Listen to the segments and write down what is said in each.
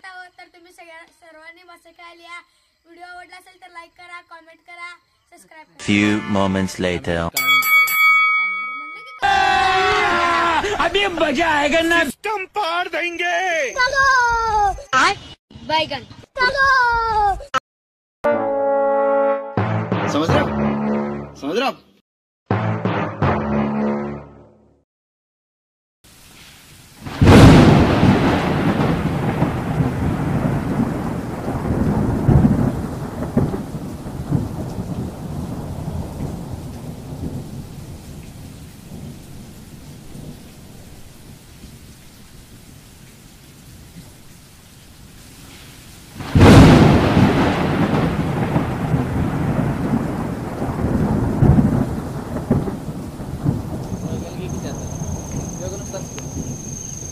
करत आहोत, तर तुम्ही सर्वांनी मस्त खेळली. व्हिडिओ आवडला असेल तर लाईक करा, कमेंट करा, सबस्क्राइब करा. Few moments later. अभी मजा आएगा ना. सिस्टम पार देंगे. बैगन समझ रहे हो?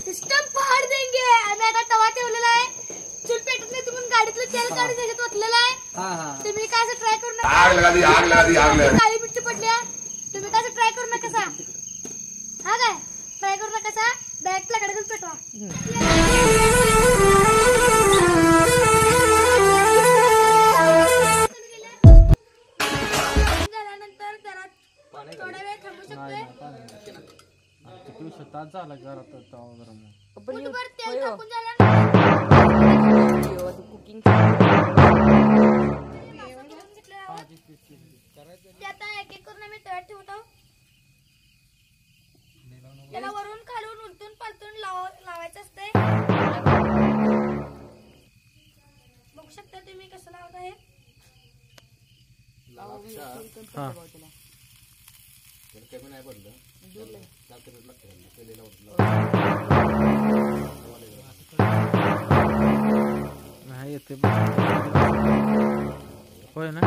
सिस्टम फाड देंगे. आम्ही आता तवा ठेवलेला आहे, चूल पेटत नाही, तुम्ही गाडीतलं तेल काढून त्याच्यात ओतलेलं आहे. तुम्ही काय असं ट्राय करू नका. आग लगा दी. काळी मिरची पडली आहे, तुम्ही काय असं ट्राय करू नका. हा काय ट्राय करू नका. डायरेक्ट लाकडातच पेटवा. झाल्यानंतर जरा थोडा वेळ थांबू शकतोय. झाला घरात कुठवर तेल टाकून झाल्यानंतर ते आता एक एक करून आम्ही तळ्यात ठेवतो. त्याला वरून खालून उलटून पालटून लावायचं असते. बघू शकता तुम्ही कसं लावत आहे. कमी नाही पडलं. नाही येते होय ना.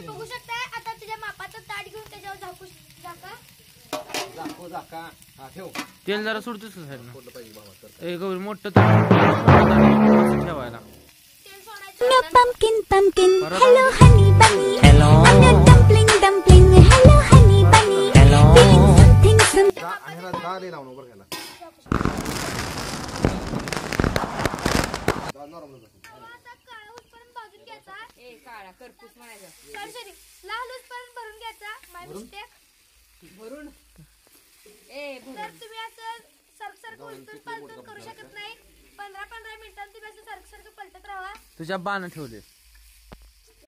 बघू शकता आता तुझ्या मापाचं ताट घेऊन त्याच्यावर झाका. तेल जरा सुटतोच साईड ना. गौरी मोठं ठेवायला. No pumpkin, pumpkin. Hello, honey bunny. Hello. I'm a dumpling, dumpling. Hello, honey bunny. Hello. Feeling something, भाजून घ्यायचा. सॉरी लाल होईपर्यंत भरून घ्यायचा. माय मिस्टेक. तर तुम्ही असं सरक उलटून पालटून करू शकत नाही. 15-15 मिनिटांनी तुम्ही असं सरक पलटत राहा. तुझ्या बाण ठेवले.